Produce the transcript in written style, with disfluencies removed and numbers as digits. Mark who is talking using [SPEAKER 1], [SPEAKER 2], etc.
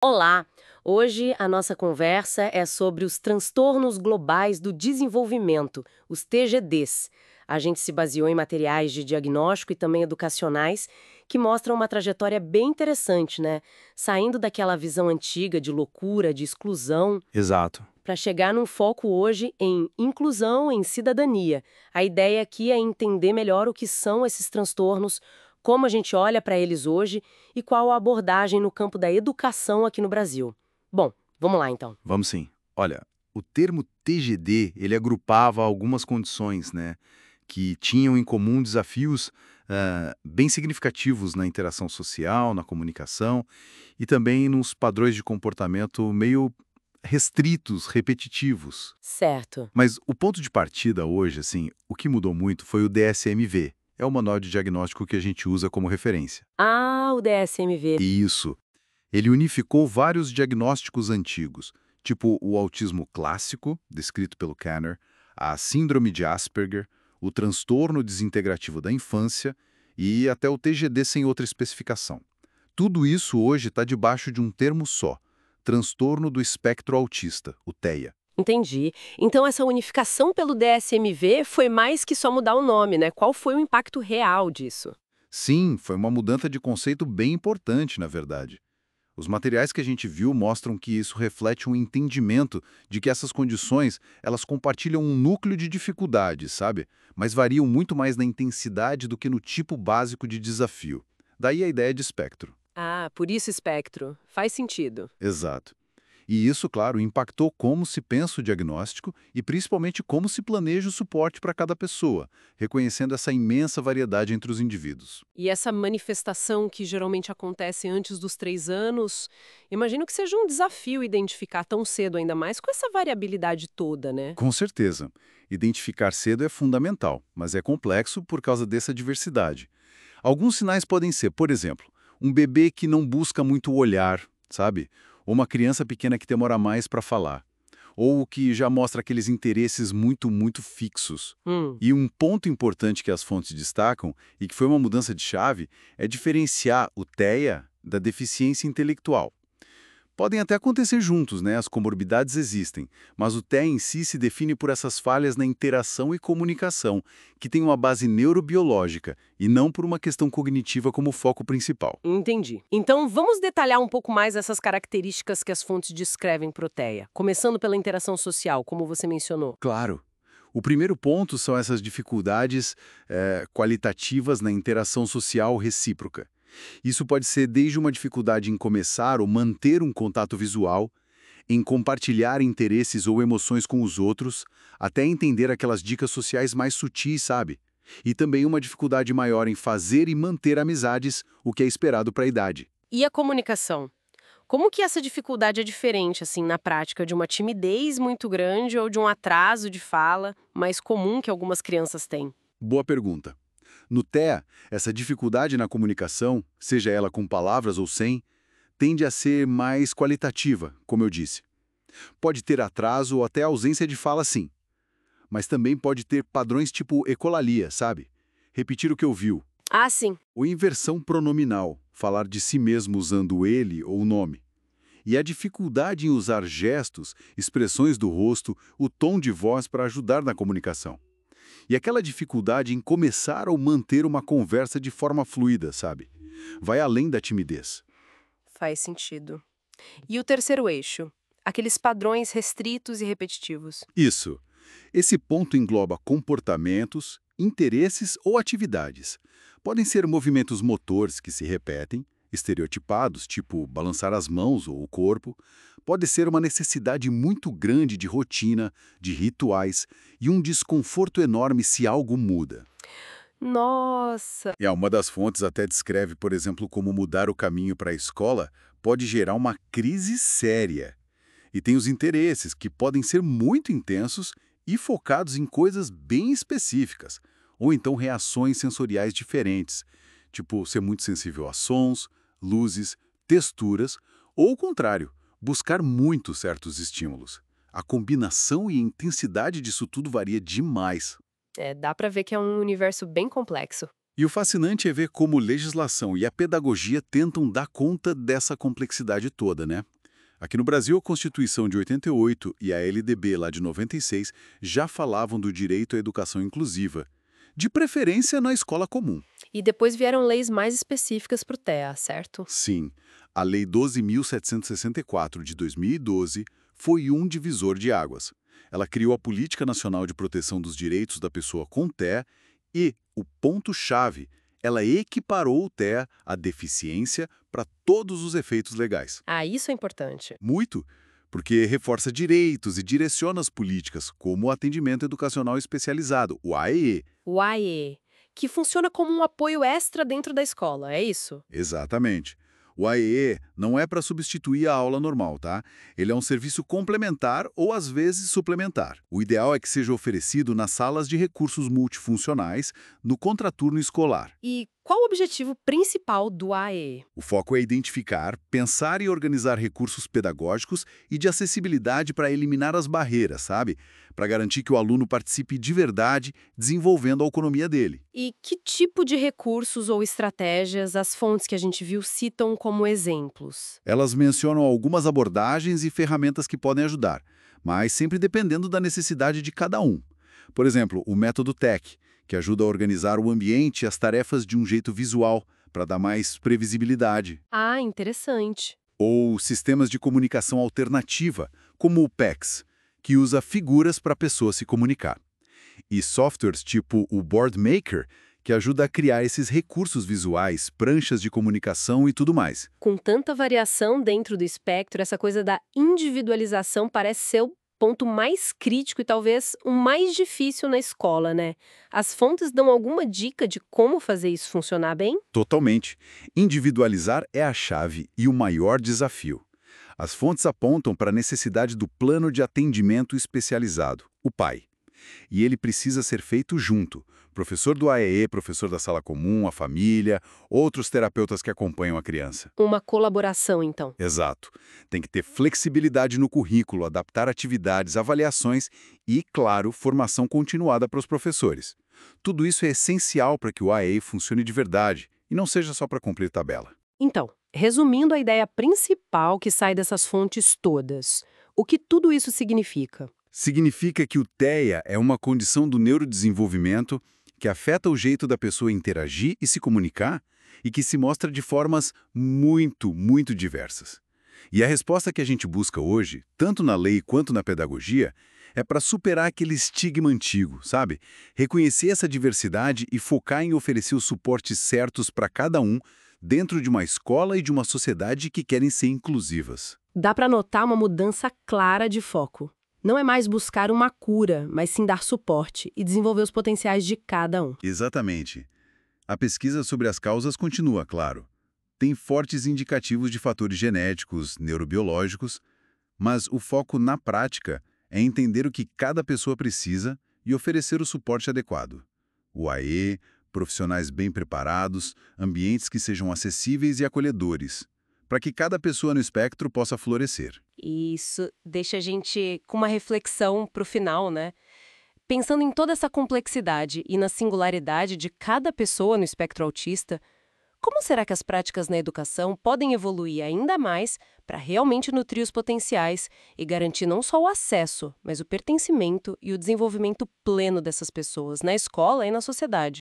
[SPEAKER 1] Olá! Hoje a nossa conversa é sobre os transtornos globais do desenvolvimento, os TGDs. A gente se baseou em materiais de diagnóstico e também educacionais que mostram uma trajetória bem interessante, né? Saindo daquela visão antiga de loucura, de exclusão,
[SPEAKER 2] Exato.
[SPEAKER 1] para chegar num foco hoje em inclusão, em cidadania. A ideia aqui é entender melhor o que são esses transtornos, como a gente olha para eles hoje e qual a abordagem no campo da educação aqui no Brasil. Bom, vamos lá então.
[SPEAKER 2] Vamos sim. Olha, o termo TGD, ele agrupava algumas condições, né, que tinham em comum desafios bem significativos na interação social, na comunicação e também nos padrões de comportamento meio restritos, repetitivos.
[SPEAKER 1] Certo.
[SPEAKER 2] Mas o ponto de partida hoje, assim, o que mudou muito foi o DSM-V. É o manual de diagnóstico que a gente usa como referência.
[SPEAKER 1] Ah, o DSM-V.
[SPEAKER 2] E isso. Ele unificou vários diagnósticos antigos, tipo o autismo clássico, descrito pelo Kanner, a síndrome de Asperger, o transtorno desintegrativo da infância e até o TGD sem outra especificação. Tudo isso hoje está debaixo de um termo só, transtorno do espectro autista, o TEA.
[SPEAKER 1] Entendi. Então essa unificação pelo DSM-V foi mais que só mudar o nome, né? Qual foi o impacto real disso?
[SPEAKER 2] Sim, foi uma mudança de conceito bem importante, na verdade. Os materiais que a gente viu mostram que isso reflete um entendimento de que essas condições, elas compartilham um núcleo de dificuldades, sabe? Mas variam muito mais na intensidade do que no tipo básico de desafio. Daí a ideia de espectro.
[SPEAKER 1] Ah, por isso espectro. Faz sentido.
[SPEAKER 2] Exato. E isso, claro, impactou como se pensa o diagnóstico e principalmente como se planeja o suporte para cada pessoa, reconhecendo essa imensa variedade entre os indivíduos.
[SPEAKER 1] E essa manifestação que geralmente acontece antes dos 3 anos, imagino que seja um desafio identificar tão cedo, ainda mais com essa variabilidade toda, né?
[SPEAKER 2] Com certeza. Identificar cedo é fundamental, mas é complexo por causa dessa diversidade. Alguns sinais podem ser, por exemplo, um bebê que não busca muito o olhar, sabe? Ou uma criança pequena que demora mais para falar. Ou que já mostra aqueles interesses muito fixos.
[SPEAKER 1] Hum.
[SPEAKER 2] E um ponto importante que as fontes destacam, e que foi uma mudança de chave, é diferenciar o TEA da deficiência intelectual. Podem até acontecer juntos, né? As comorbidades existem, mas o TEA em si se define por essas falhas na interação e comunicação, que tem uma base neurobiológica e não por uma questão cognitiva como foco principal.
[SPEAKER 1] Entendi. Então vamos detalhar um pouco mais essas características que as fontes descrevem para o TEA, começando pela interação social, como você mencionou.
[SPEAKER 2] Claro. O primeiro ponto são essas dificuldades qualitativas na interação social recíproca. Isso pode ser desde uma dificuldade em começar ou manter um contato visual, em compartilhar interesses ou emoções com os outros, até entender aquelas dicas sociais mais sutis, sabe? E também uma dificuldade maior em fazer e manter amizades, o que é esperado para a idade.
[SPEAKER 1] E a comunicação? Como que essa dificuldade é diferente, assim, na prática, de uma timidez muito grande ou de um atraso de fala mais comum que algumas crianças têm?
[SPEAKER 2] Boa pergunta. No TEA, essa dificuldade na comunicação, seja ela com palavras ou sem, tende a ser mais qualitativa, como eu disse. Pode ter atraso ou até ausência de fala, sim. Mas também pode ter padrões tipo ecolalia, sabe? Repetir o que ouviu.
[SPEAKER 1] Ah, sim.
[SPEAKER 2] Ou inversão pronominal, falar de si mesmo usando ele ou o nome. E a dificuldade em usar gestos, expressões do rosto, o tom de voz para ajudar na comunicação. E aquela dificuldade em começar ou manter uma conversa de forma fluida, sabe? Vai além da timidez.
[SPEAKER 1] Faz sentido. E o terceiro eixo? Aqueles padrões restritos e repetitivos.
[SPEAKER 2] Isso. Esse ponto engloba comportamentos, interesses ou atividades. Podem ser movimentos motores que se repetem, estereotipados, tipo balançar as mãos ou o corpo. Pode ser uma necessidade muito grande de rotina, de rituais e um desconforto enorme se algo muda.
[SPEAKER 1] Nossa!
[SPEAKER 2] E uma das fontes até descreve, por exemplo, como mudar o caminho para a escola pode gerar uma crise séria. E tem os interesses, que podem ser muito intensos e focados em coisas bem específicas, ou então reações sensoriais diferentes, tipo ser muito sensível a sons, luzes, texturas, ou o contrário, buscar muito certos estímulos. A combinação e intensidade disso tudo varia demais.
[SPEAKER 1] É, dá pra ver que é um universo bem complexo.
[SPEAKER 2] E o fascinante é ver como legislação e a pedagogia tentam dar conta dessa complexidade toda, né? Aqui no Brasil, a Constituição de 88 e a LDB lá de 96 já falavam do direito à educação inclusiva, de preferência na escola comum.
[SPEAKER 1] E depois vieram leis mais específicas para o TEA, certo?
[SPEAKER 2] Sim, a Lei 12.764 de 2012 foi um divisor de águas. Ela criou a Política Nacional de Proteção dos Direitos da Pessoa com TEA e, o ponto-chave, ela equiparou o TEA à deficiência para todos os efeitos legais.
[SPEAKER 1] Ah, isso é importante.
[SPEAKER 2] Muito, porque reforça direitos e direciona as políticas, como o atendimento educacional especializado, o AEE.
[SPEAKER 1] O AE, que funciona como um apoio extra dentro da escola, é isso?
[SPEAKER 2] Exatamente. O AEE não é para substituir a aula normal, tá? Ele é um serviço complementar ou, às vezes, suplementar. O ideal é que seja oferecido nas salas de recursos multifuncionais, no contraturno escolar.
[SPEAKER 1] E qual o objetivo principal do AE?
[SPEAKER 2] O foco é identificar, pensar e organizar recursos pedagógicos e de acessibilidade para eliminar as barreiras, sabe? Para garantir que o aluno participe de verdade, desenvolvendo a autonomia dele.
[SPEAKER 1] E que tipo de recursos ou estratégias as fontes que a gente viu citam como exemplos?
[SPEAKER 2] Elas mencionam algumas abordagens e ferramentas que podem ajudar, mas sempre dependendo da necessidade de cada um. Por exemplo, o método TEC, que ajuda a organizar o ambiente e as tarefas de um jeito visual, para dar mais previsibilidade.
[SPEAKER 1] Ah, interessante.
[SPEAKER 2] Ou sistemas de comunicação alternativa, como o PEX, que usa figuras para a pessoa se comunicar. E softwares tipo o Boardmaker, que ajuda a criar esses recursos visuais, pranchas de comunicação e tudo mais.
[SPEAKER 1] Com tanta variação dentro do espectro, essa coisa da individualização parece ser o ponto mais crítico e talvez o mais difícil na escola, né? As fontes dão alguma dica de como fazer isso funcionar bem?
[SPEAKER 2] Totalmente. Individualizar é a chave e o maior desafio. As fontes apontam para a necessidade do plano de atendimento especializado, o PAI. E ele precisa ser feito junto. Professor do AEE, professor da sala comum, a família, outros terapeutas que acompanham a criança.
[SPEAKER 1] Uma colaboração, então.
[SPEAKER 2] Exato. Tem que ter flexibilidade no currículo, adaptar atividades, avaliações e, claro, formação continuada para os professores. Tudo isso é essencial para que o AEE funcione de verdade e não seja só para cumprir tabela.
[SPEAKER 1] Então, resumindo a ideia principal que sai dessas fontes todas, o que tudo isso significa?
[SPEAKER 2] Significa que o TEA é uma condição do neurodesenvolvimento que afeta o jeito da pessoa interagir e se comunicar e que se mostra de formas muito diversas. E a resposta que a gente busca hoje, tanto na lei quanto na pedagogia, é para superar aquele estigma antigo, sabe? Reconhecer essa diversidade e focar em oferecer os suportes certos para cada um dentro de uma escola e de uma sociedade que querem ser inclusivas.
[SPEAKER 1] Dá para notar uma mudança clara de foco. Não é mais buscar uma cura, mas sim dar suporte e desenvolver os potenciais de cada um.
[SPEAKER 2] Exatamente. A pesquisa sobre as causas continua, claro. Tem fortes indicativos de fatores genéticos, neurobiológicos, mas o foco na prática é entender o que cada pessoa precisa e oferecer o suporte adequado. O AE, profissionais bem preparados, ambientes que sejam acessíveis e acolhedores, para que cada pessoa no espectro possa florescer.
[SPEAKER 1] Isso deixa a gente com uma reflexão para o final, né? Pensando em toda essa complexidade e na singularidade de cada pessoa no espectro autista, como será que as práticas na educação podem evoluir ainda mais para realmente nutrir os potenciais e garantir não só o acesso, mas o pertencimento e o desenvolvimento pleno dessas pessoas na escola e na sociedade?